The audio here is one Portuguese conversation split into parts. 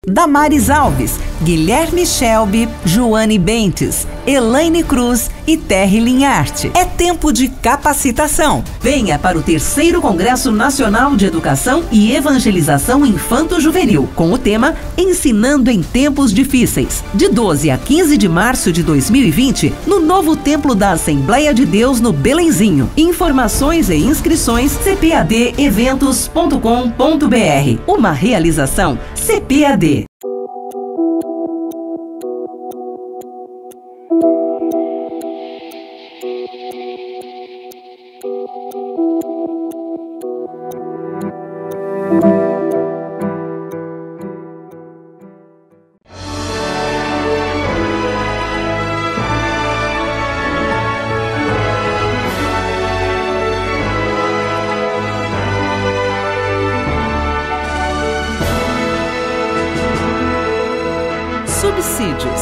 Damares Alves, Guilherme Shelby, Joane Bentes, Elaine Cruz e Terry Linharte. É tempo de capacitação. Venha para o 3º Congresso Nacional de Educação e Evangelização Infanto-Juvenil, com o tema Ensinando em Tempos Difíceis, de 12 a 15 de março de 2020, no novo Templo da Assembleia de Deus, no Belenzinho. Informações e inscrições cpadeventos.com.br. Uma realização CPAD. Subsídios.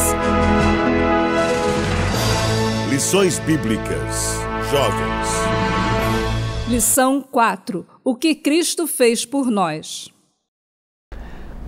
Lições Bíblicas. Jovens. Lição 4. O que Cristo fez por nós.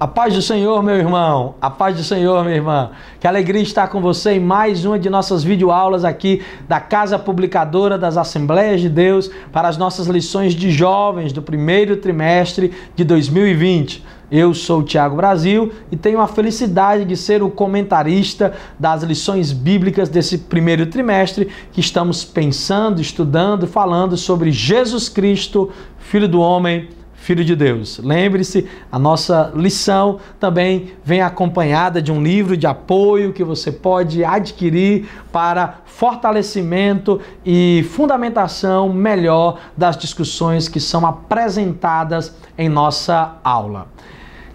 A paz do Senhor, meu irmão. A paz do Senhor, minha irmã. Que alegria estar com você em mais uma de nossas videoaulas aqui da Casa Publicadora das Assembleias de Deus para as nossas lições de jovens do primeiro trimestre de 2020. Eu sou o Tiago Brasil e tenho a felicidade de ser o comentarista das lições bíblicas desse primeiro trimestre que estamos pensando, estudando, falando sobre Jesus Cristo, Filho do Homem, Filho de Deus. Lembre-se, a nossa lição também vem acompanhada de um livro de apoio que você pode adquirir para fortalecimento e fundamentação melhor das discussões que são apresentadas em nossa aula.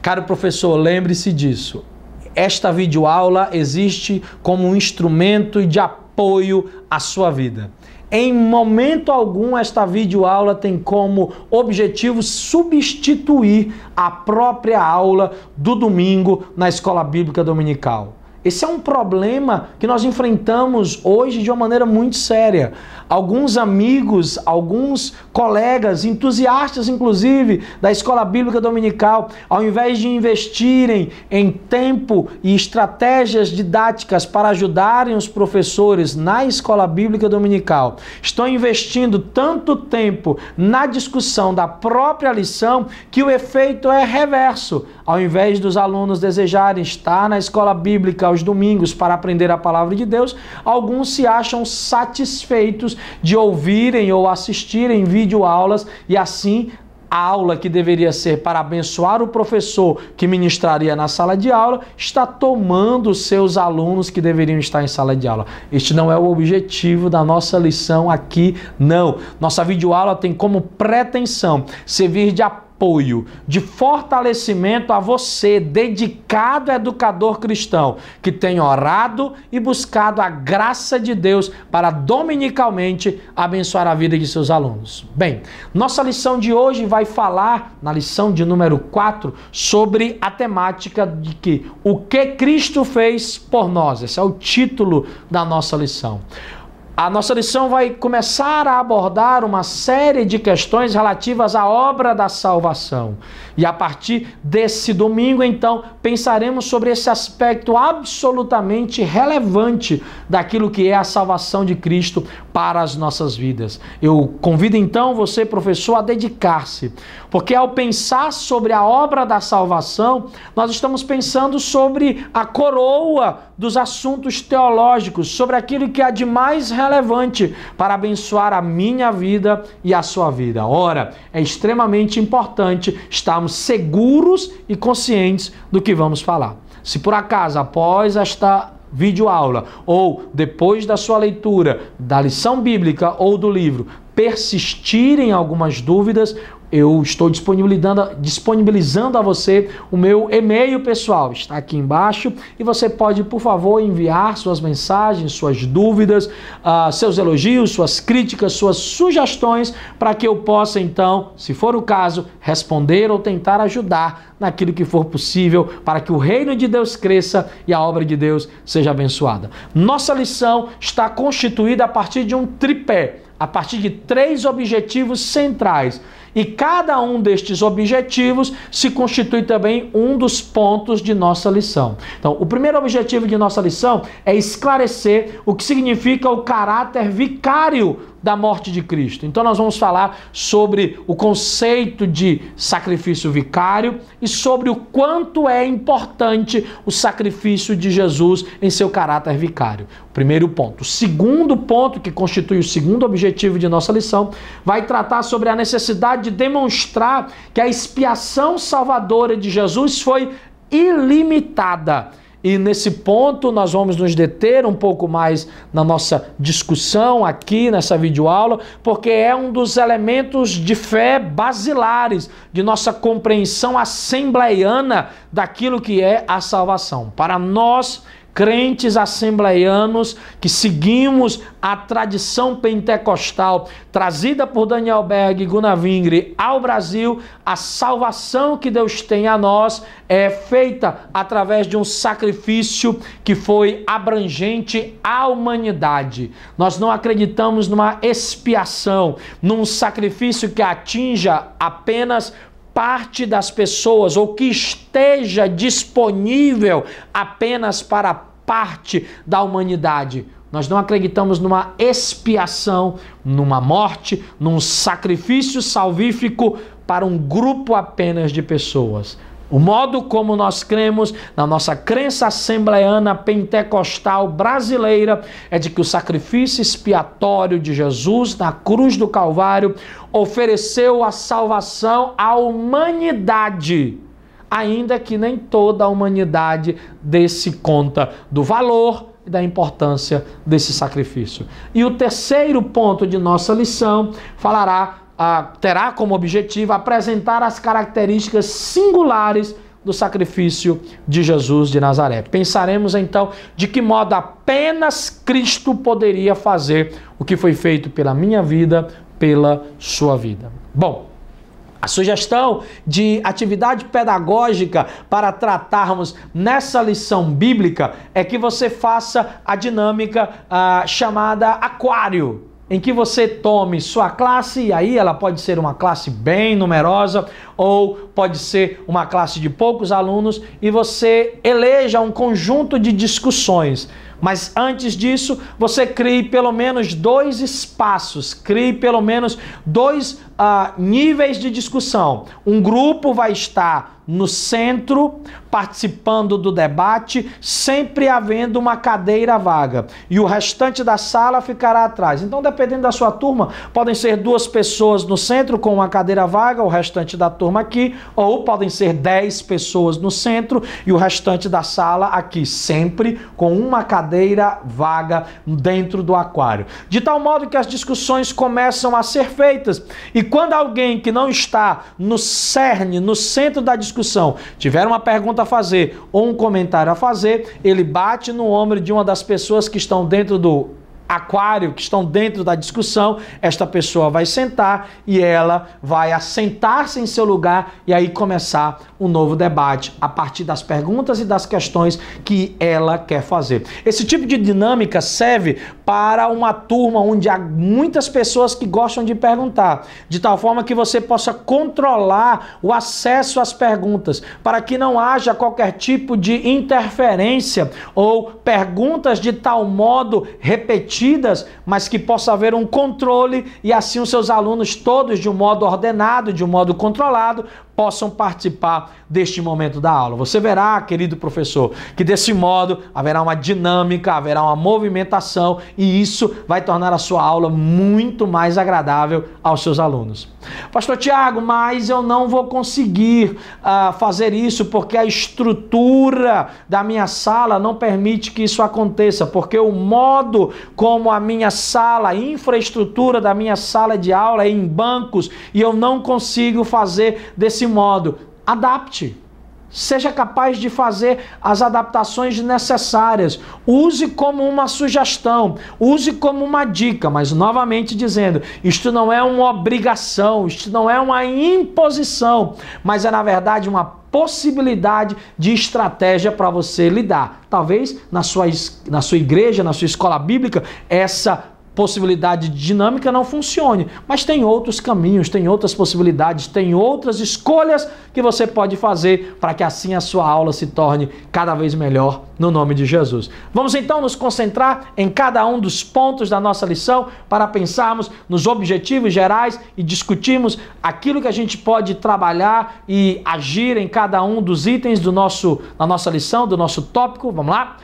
Caro professor, lembre-se disso. Esta videoaula existe como um instrumento de apoio à sua vida. Em momento algum, esta videoaula tem como objetivo substituir a própria aula do domingo na Escola Bíblica Dominical. Esse é um problema que nós enfrentamos hoje de uma maneira muito séria. Alguns amigos, alguns colegas, entusiastas inclusive da Escola Bíblica Dominical, ao invés de investirem em tempo e estratégias didáticas para ajudarem os professores na Escola Bíblica Dominical, estão investindo tanto tempo na discussão da própria lição que o efeito é reverso. Ao invés dos alunos desejarem estar na Escola Bíblica aos domingos para aprender a palavra de Deus, alguns se acham satisfeitos de ouvirem ou assistirem videoaulas e assim a aula que deveria ser para abençoar o professor que ministraria na sala de aula está tomando os seus alunos que deveriam estar em sala de aula. Este não é o objetivo da nossa lição aqui, não. Nossa videoaula tem como pretensão servir de apoio, de fortalecimento a você, dedicado educador cristão, que tem orado e buscado a graça de Deus para dominicalmente abençoar a vida de seus alunos. Bem, nossa lição de hoje vai falar, na lição de número 4, sobre a temática de que o que Cristo fez por nós. Esse é o título da nossa lição. A nossa lição vai começar a abordar uma série de questões relativas à obra da salvação. E a partir desse domingo, então, pensaremos sobre esse aspecto absolutamente relevante daquilo que é a salvação de Cristo para as nossas vidas. Eu convido então você, professor, a dedicar-se, porque ao pensar sobre a obra da salvação, nós estamos pensando sobre a coroa dos assuntos teológicos, sobre aquilo que há de mais relevante para abençoar a minha vida e a sua vida. Ora, é extremamente importante estarmos seguros e conscientes do que vamos falar. Se por acaso, após esta videoaula ou depois da sua leitura da lição bíblica ou do livro, persistirem algumas dúvidas, eu estou disponibilizando a você o meu e-mail pessoal, está aqui embaixo, e você pode, por favor, enviar suas mensagens, suas dúvidas, seus elogios, suas críticas, suas sugestões, para que eu possa, então, se for o caso, responder ou tentar ajudar naquilo que for possível, para que o reino de Deus cresça e a obra de Deus seja abençoada. Nossa lição está constituída a partir de um tripé, a partir de 3 objetivos centrais. E cada um destes objetivos se constitui também um dos pontos de nossa lição. Então, o primeiro objetivo de nossa lição é esclarecer o que significa o caráter vicário da morte de Cristo. Então nós vamos falar sobre o conceito de sacrifício vicário e sobre o quanto é importante o sacrifício de Jesus em seu caráter vicário. Primeiro ponto. O segundo ponto, que constitui o segundo objetivo de nossa lição, vai tratar sobre a necessidade de demonstrar que a expiação salvadora de Jesus foi ilimitada. E nesse ponto nós vamos nos deter um pouco mais na nossa discussão aqui nessa videoaula, porque é um dos elementos de fé basilares de nossa compreensão assembleiana daquilo que é a salvação. Para nós, crentes assembleianos que seguimos a tradição pentecostal trazida por Daniel Berg e Gunnar Wingre ao Brasil, a salvação que Deus tem a nós é feita através de um sacrifício que foi abrangente à humanidade. Nós não acreditamos numa expiação, num sacrifício que atinja apenas parte das pessoas ou que esteja disponível apenas para parte da humanidade. Nós não acreditamos numa expiação, numa morte, num sacrifício salvífico para um grupo apenas de pessoas. O modo como nós cremos, na nossa crença assembleiana pentecostal brasileira, é de que o sacrifício expiatório de Jesus na cruz do Calvário ofereceu a salvação à humanidade, ainda que nem toda a humanidade desse conta do valor e da importância desse sacrifício. E o terceiro ponto de nossa lição terá como objetivo apresentar as características singulares do sacrifício de Jesus de Nazaré. Pensaremos então de que modo apenas Cristo poderia fazer o que foi feito pela minha vida, pela sua vida. Bom, a sugestão de atividade pedagógica para tratarmos nessa lição bíblica é que você faça a dinâmica chamada aquário, em que você tome sua classe, e aí ela pode ser uma classe bem numerosa, ou pode ser uma classe de poucos alunos, e você eleja um conjunto de discussões. Mas antes disso, você crie pelo menos 2 espaços, crie pelo menos 2 níveis de discussão. Um grupo vai estar no centro, participando do debate, sempre havendo uma cadeira vaga. E o restante da sala ficará atrás. Então, dependendo da sua turma, podem ser 2 pessoas no centro com uma cadeira vaga, o restante da turma aqui, ou podem ser 10 pessoas no centro e o restante da sala aqui, sempre com uma cadeira vaga dentro do aquário. De tal modo que as discussões começam a ser feitas. E quando alguém que não está no cerne, no centro da discussão, tiver uma pergunta a fazer ou um comentário a fazer, ele bate no ombro de uma das pessoas que estão dentro do aquário, que estão dentro da discussão. Esta pessoa vai sentar e ela vai assentar-se em seu lugar e aí começar um novo debate a partir das perguntas e das questões que ela quer fazer. Esse tipo de dinâmica serve para uma turma onde há muitas pessoas que gostam de perguntar, de tal forma que você possa controlar o acesso às perguntas, para que não haja qualquer tipo de interferência ou perguntas de tal modo repetidas, mas que possa haver um controle e assim os seus alunos todos de um modo ordenado, de um modo controlado, possam participar deste momento da aula. Você verá, querido professor, que desse modo haverá uma dinâmica, haverá uma movimentação e isso vai tornar a sua aula muito mais agradável aos seus alunos. Pastor Tiago, mas eu não vou conseguir fazer isso porque a estrutura da minha sala não permite que isso aconteça, porque o modo como a minha sala, a infraestrutura da minha sala de aula é em bancos e eu não consigo fazer desse modo. Adapte. Seja capaz de fazer as adaptações necessárias. Use como uma sugestão, use como uma dica, mas novamente dizendo, isto não é uma obrigação, isto não é uma imposição, mas é na verdade uma possibilidade de estratégia para você lidar. Talvez na sua igreja, na sua escola bíblica, essa possibilidade de dinâmica não funcione, mas tem outros caminhos, tem outras possibilidades, tem outras escolhas que você pode fazer para que assim a sua aula se torne cada vez melhor no nome de Jesus. Vamos então nos concentrar em cada um dos pontos da nossa lição para pensarmos nos objetivos gerais e discutirmos aquilo que a gente pode trabalhar e agir em cada um dos itens da nossa lição, do nosso tópico. Vamos lá?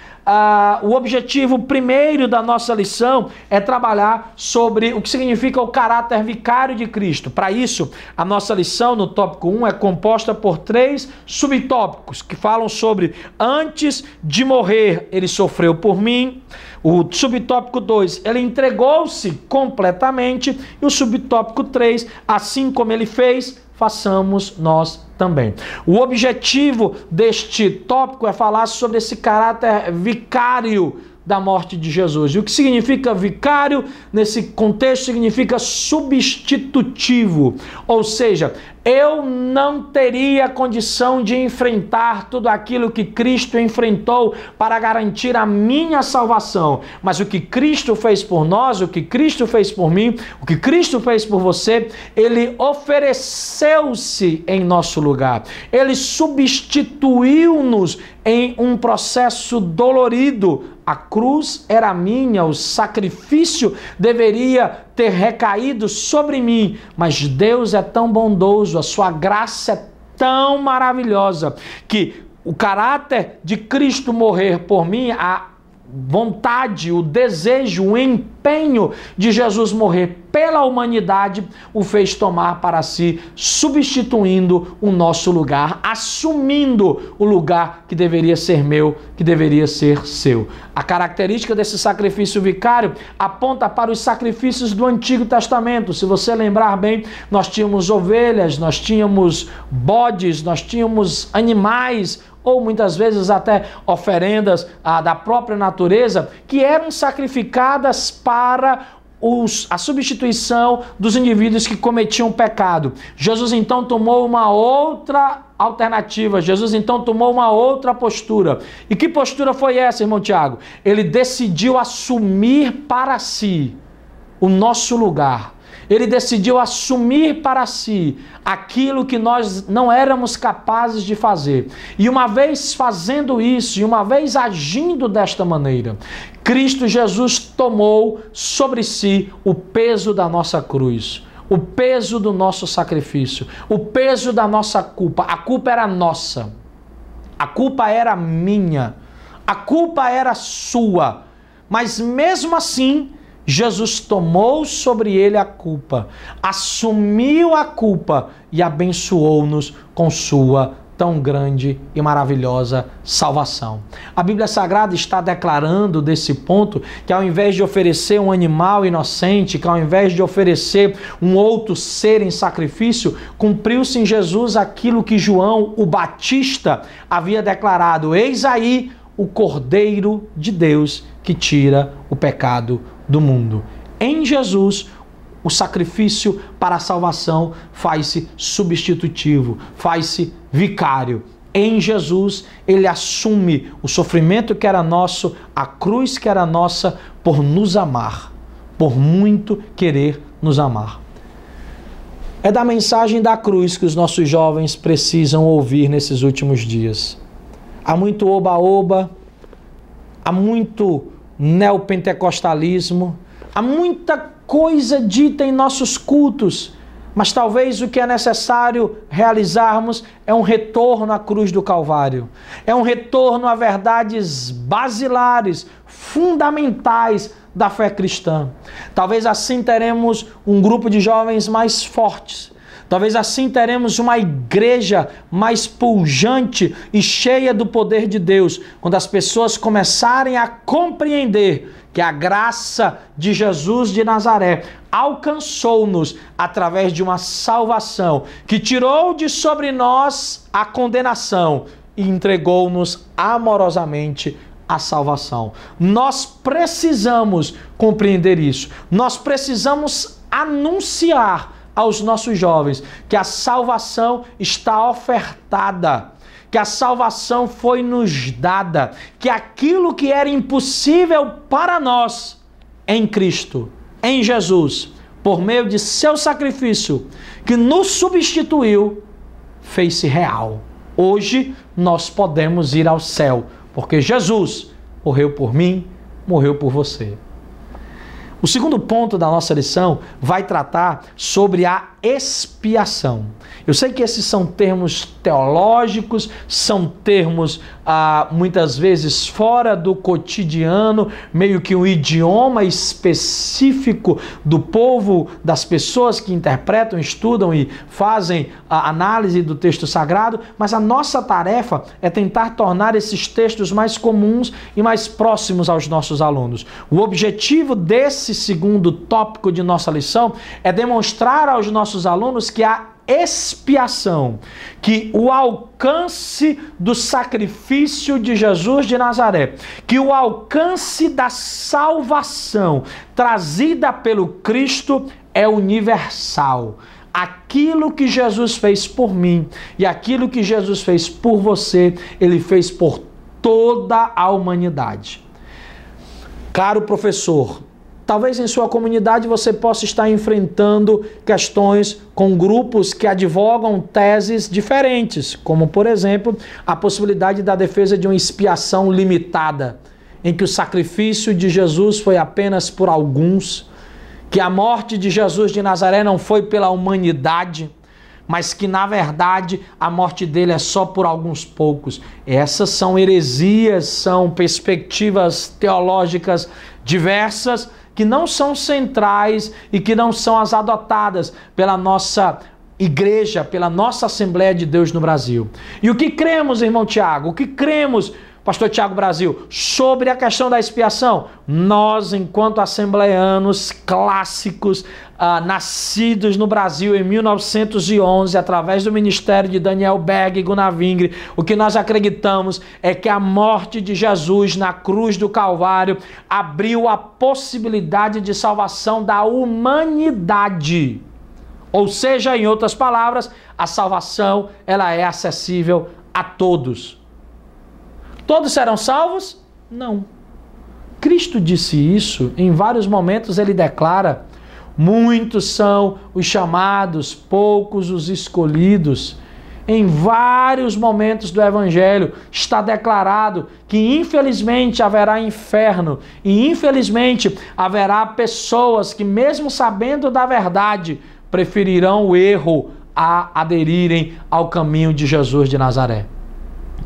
O objetivo primeiro da nossa lição é trabalhar sobre o que significa o caráter vicário de Cristo. Para isso, a nossa lição no tópico 1 é composta por 3 subtópicos que falam sobre antes de morrer, ele sofreu por mim. O subtópico 2, ele entregou-se completamente. E o subtópico 3, assim como ele fez, façamos nós também. O objetivo deste tópico é falar sobre esse caráter vicário da morte de Jesus. E o que significa vicário nesse contexto significa substitutivo, ou seja, eu não teria condição de enfrentar tudo aquilo que Cristo enfrentou para garantir a minha salvação, mas o que Cristo fez por nós, o que Cristo fez por mim, o que Cristo fez por você, ele ofereceu-se em nosso lugar, ele substituiu-nos em um processo dolorido. A cruz era minha, o sacrifício deveria ter recaído sobre mim, mas Deus é tão bondoso, a sua graça é tão maravilhosa, que o caráter de Cristo morrer por mim, a vontade, o desejo, o empenho de Jesus morrer pela humanidade, o fez tomar para si, substituindo o nosso lugar, assumindo o lugar que deveria ser meu, que deveria ser seu. A característica desse sacrifício vicário aponta para os sacrifícios do Antigo Testamento. Se você lembrar bem, nós tínhamos ovelhas, nós tínhamos bodes, nós tínhamos animais, ou muitas vezes até oferendas da própria natureza, que eram sacrificadas para a substituição dos indivíduos que cometiam pecado. Jesus então tomou uma outra alternativa, Jesus então tomou uma outra postura. E que postura foi essa, irmão Tiago? Ele decidiu assumir para si o nosso lugar. Ele decidiu assumir para si aquilo que nós não éramos capazes de fazer. E uma vez fazendo isso, e uma vez agindo desta maneira, Cristo Jesus tomou sobre si o peso da nossa cruz, o peso do nosso sacrifício, o peso da nossa culpa. A culpa era nossa, a culpa era minha, a culpa era sua, mas mesmo assim, Jesus tomou sobre ele a culpa, assumiu a culpa e abençoou-nos com sua tão grande e maravilhosa salvação. A Bíblia Sagrada está declarando desse ponto que ao invés de oferecer um animal inocente, que ao invés de oferecer um outro ser em sacrifício, cumpriu-se em Jesus aquilo que João, o Batista, havia declarado: eis aí o Cordeiro de Deus que tira o pecado do mundo. Em Jesus, o sacrifício para a salvação faz-se substitutivo, faz-se vicário. Em Jesus, ele assume o sofrimento que era nosso, a cruz que era nossa, por nos amar, por muito querer nos amar. É da mensagem da cruz que os nossos jovens precisam ouvir nesses últimos dias. Há muito oba-oba, há muito neopentecostalismo, há muita coisa dita em nossos cultos, mas talvez o que é necessário realizarmos é um retorno à cruz do Calvário, é um retorno a verdades basilares, fundamentais da fé cristã. Talvez assim teremos um grupo de jovens mais fortes, talvez assim teremos uma igreja mais pujante e cheia do poder de Deus, quando as pessoas começarem a compreender que a graça de Jesus de Nazaré alcançou-nos através de uma salvação que tirou de sobre nós a condenação e entregou-nos amorosamente a salvação. Nós precisamos compreender isso. Nós precisamos anunciar aos nossos jovens que a salvação está ofertada, que a salvação foi nos dada, que aquilo que era impossível para nós em Cristo em Jesus, por meio de seu sacrifício, que nos substituiu, fez-se real. Hoje nós podemos ir ao céu, porque Jesus morreu por mim, morreu por você. O segundo ponto da nossa lição vai tratar sobre a expiação. Eu sei que esses são termos teológicos, são termos muitas vezes fora do cotidiano, meio que um idioma específico do povo, das pessoas que interpretam, estudam e fazem a análise do texto sagrado, mas a nossa tarefa é tentar tornar esses textos mais comuns e mais próximos aos nossos alunos. O objetivo desse segundo tópico de nossa lição é demonstrar aos nossos alunos que a expiação, que o alcance do sacrifício de Jesus de Nazaré, que o alcance da salvação trazida pelo Cristo é universal. Aquilo que Jesus fez por mim e aquilo que Jesus fez por você, Ele fez por toda a humanidade. Caro professor, talvez em sua comunidade você possa estar enfrentando questões com grupos que advogam teses diferentes, como, por exemplo, a possibilidade da defesa de uma expiação limitada, em que o sacrifício de Jesus foi apenas por alguns, que a morte de Jesus de Nazaré não foi pela humanidade, mas que, na verdade, a morte dele é só por alguns poucos. Essas são heresias, são perspectivas teológicas diversas, que não são centrais e que não são as adotadas pela nossa igreja, pela nossa Assembleia de Deus no Brasil. E o que cremos, irmão Tiago? O que cremos, pastor Tiago Brasil, sobre a questão da expiação? Nós, enquanto assembleanos clássicos, nascidos no Brasil em 1911, através do ministério de Daniel Berg e Gunnar Wingre, o que nós acreditamos é que a morte de Jesus na cruz do Calvário abriu a possibilidade de salvação da humanidade. Ou seja, em outras palavras, a salvação ela é acessível a todos. Todos serão salvos? Não. Cristo disse isso, em vários momentos ele declara: muitos são os chamados, poucos os escolhidos. Em vários momentos do Evangelho está declarado que infelizmente haverá inferno e infelizmente haverá pessoas que, mesmo sabendo da verdade, preferirão o erro a aderirem ao caminho de Jesus de Nazaré.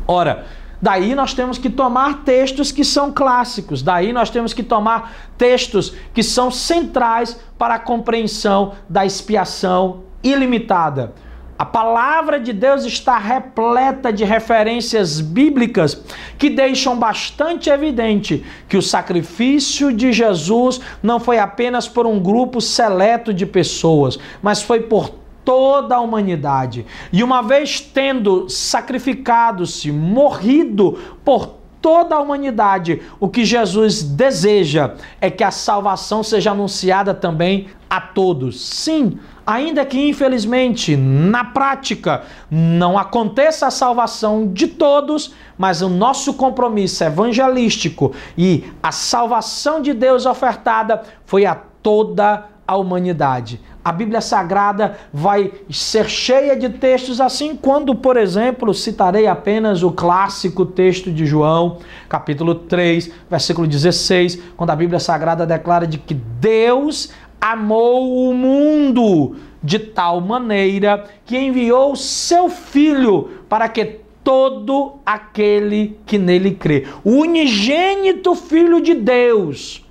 Ora, daí nós temos que tomar textos que são clássicos, daí nós temos que tomar textos que são centrais para a compreensão da expiação ilimitada. A palavra de Deus está repleta de referências bíblicas que deixam bastante evidente que o sacrifício de Jesus não foi apenas por um grupo seleto de pessoas, mas foi por toda a humanidade. E uma vez tendo sacrificado-se, morrido por toda a humanidade, o que Jesus deseja é que a salvação seja anunciada também a todos. Sim, ainda que infelizmente, na prática, não aconteça a salvação de todos, mas o nosso compromisso evangelístico e a salvação de Deus ofertada foi a toda a humanidade. A Bíblia Sagrada vai ser cheia de textos assim, quando, por exemplo, citarei apenas o clássico texto de João, capítulo 3, versículo 16, quando a Bíblia Sagrada declara de que Deus amou o mundo de tal maneira que enviou o seu Filho para que todo aquele que nele crê, o unigênito Filho de Deus,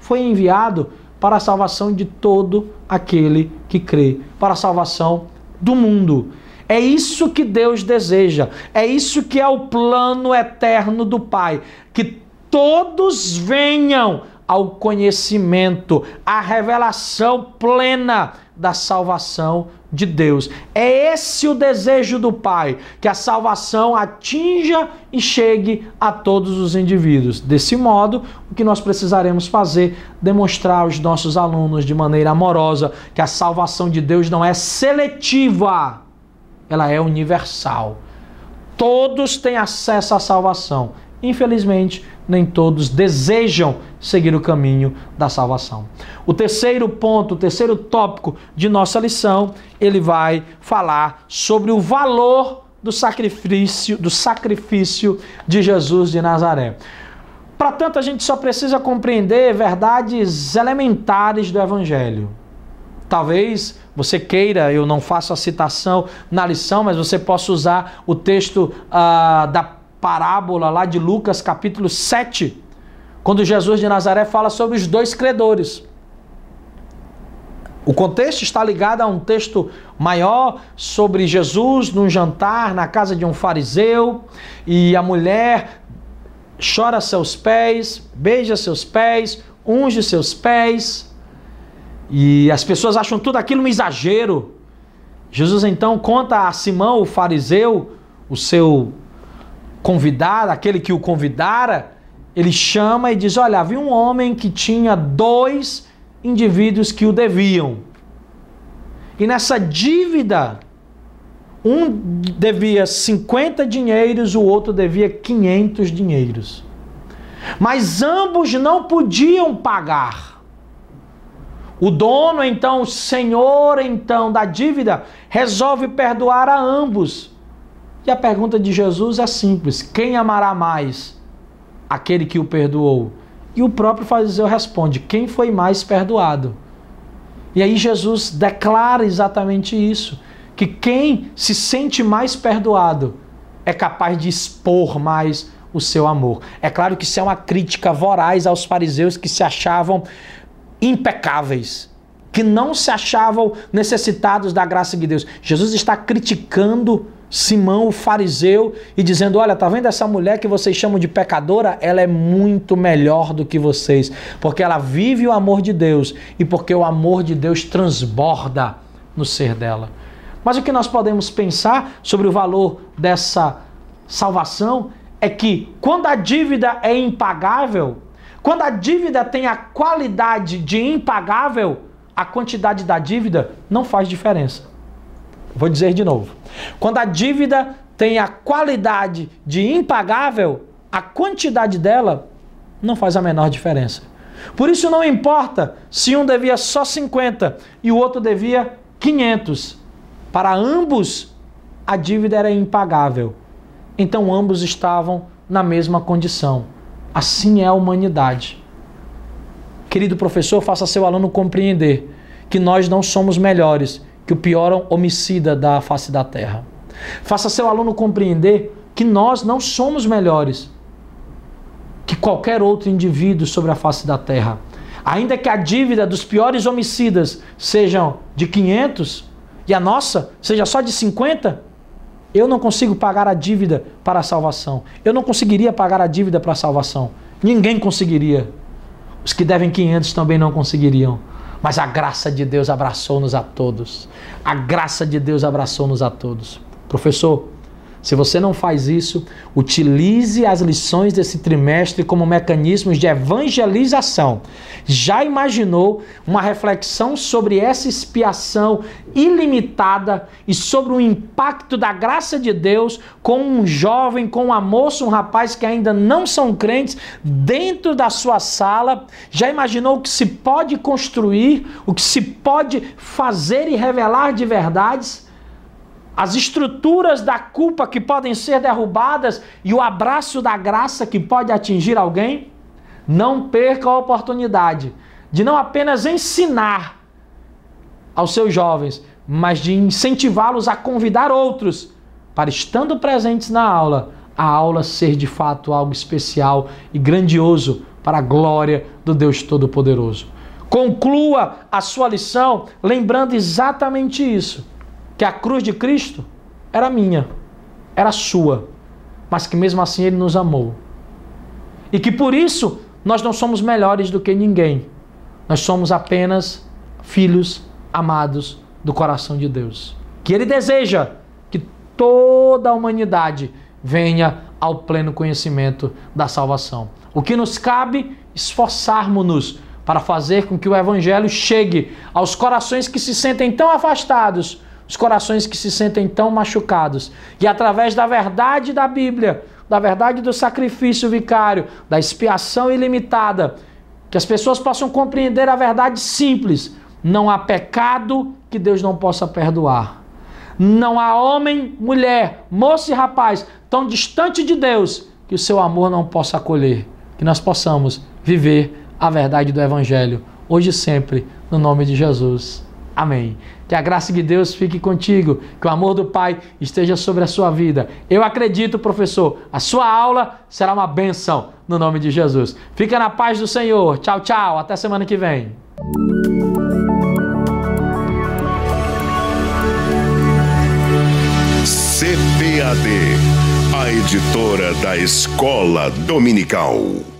foi enviado para a salvação de todo aquele que crê, para a salvação do mundo. É isso que Deus deseja, é isso que é o plano eterno do Pai, que todos venham ao conhecimento, à revelação plena da salvação de Deus. É esse o desejo do Pai, que a salvação atinja e chegue a todos os indivíduos. Desse modo, o que nós precisaremos fazer? Demonstrar aos nossos alunos de maneira amorosa que a salvação de Deus não é seletiva, ela é universal. Todos têm acesso à salvação, infelizmente, nem todos desejam seguir o caminho da salvação. O terceiro ponto, o terceiro tópico de nossa lição, ele vai falar sobre o valor do sacrifício de Jesus de Nazaré. Para tanto, a gente só precisa compreender verdades elementares do Evangelho. Talvez você queira, eu não faço a citação na lição, mas você possa usar o texto da parábola lá de Lucas capítulo 7, quando Jesus de Nazaré fala sobre os dois credores. O contexto está ligado a um texto maior sobre Jesus num jantar na casa de um fariseu, e a mulher chora seus pés, beija seus pés, unge seus pés, e as pessoas acham tudo aquilo um exagero. Jesus então conta a Simão, o fariseu, o seu convidado, aquele que o convidara, ele chama e diz: olha, havia um homem que tinha 2 indivíduos que o deviam. E nessa dívida, um devia 50 dinheiros, o outro devia 500 dinheiros. Mas ambos não podiam pagar. O dono, então, o senhor, então, da dívida, resolve perdoar a ambos. E a pergunta de Jesus é simples: quem amará mais? Aquele que o perdoou. E o próprio fariseu responde: quem foi mais perdoado? E aí Jesus declara exatamente isso, que quem se sente mais perdoado é capaz de expor mais o seu amor. É claro que isso é uma crítica voraz aos fariseus que se achavam impecáveis, que não se achavam necessitados da graça de Deus. Jesus está criticando Simão, o fariseu, e dizendo: olha, tá vendo essa mulher que vocês chamam de pecadora? Ela é muito melhor do que vocês, porque ela vive o amor de Deus e porque o amor de Deus transborda no ser dela. Mas o que nós podemos pensar sobre o valor dessa salvação é que quando a dívida é impagável, quando a dívida tem a qualidade de impagável, a quantidade da dívida não faz diferença. Vou dizer de novo. Quando a dívida tem a qualidade de impagável, a quantidade dela não faz a menor diferença. Por isso não importa se um devia só 50 e o outro devia 500. Para ambos, a dívida era impagável. Então ambos estavam na mesma condição. Assim é a humanidade. Querido professor, faça seu aluno compreender que nós não somos melhores que o pior homicida da face da terra. Faça seu aluno compreender que nós não somos melhores que qualquer outro indivíduo sobre a face da terra. Ainda que a dívida dos piores homicidas sejam de 500 e a nossa seja só de 50, eu não consigo pagar a dívida para a salvação. Eu não conseguiria pagar a dívida para a salvação. Ninguém conseguiria. Os que devem 500 também não conseguiriam. Mas a graça de Deus abraçou-nos a todos. A graça de Deus abraçou-nos a todos. Professor, se você não faz isso, utilize as lições desse trimestre como mecanismos de evangelização. Já imaginou uma reflexão sobre essa expiação ilimitada e sobre o impacto da graça de Deus com um jovem, com uma moça, um rapaz que ainda não são crentes dentro da sua sala? Já imaginou o que se pode construir, o que se pode fazer e revelar de verdades? As estruturas da culpa que podem ser derrubadas e o abraço da graça que pode atingir alguém? Não perca a oportunidade de não apenas ensinar aos seus jovens, mas de incentivá-los a convidar outros para, estando presentes na aula, a aula ser de fato algo especial e grandioso para a glória do Deus Todo-Poderoso. Conclua a sua lição lembrando exatamente isso, que a cruz de Cristo era minha, era sua, mas que mesmo assim Ele nos amou. E que por isso nós não somos melhores do que ninguém. Nós somos apenas filhos amados do coração de Deus. Que Ele deseja que toda a humanidade venha ao pleno conhecimento da salvação. O que nos cabe? Esforçarmos-nos para fazer com que o Evangelho chegue aos corações que se sentem tão afastados, os corações que se sentem tão machucados, e através da verdade da Bíblia, da verdade do sacrifício vicário, da expiação ilimitada, que as pessoas possam compreender a verdade simples. Não há pecado que Deus não possa perdoar. Não há homem, mulher, moço e rapaz tão distante de Deus que o seu amor não possa acolher. Que nós possamos viver a verdade do Evangelho, hoje e sempre, no nome de Jesus. Amém. Que a graça de Deus fique contigo, que o amor do Pai esteja sobre a sua vida. Eu acredito, professor, a sua aula será uma bênção, no nome de Jesus. Fica na paz do Senhor. Tchau, tchau. Até semana que vem. CPAD, a editora da Escola Dominical.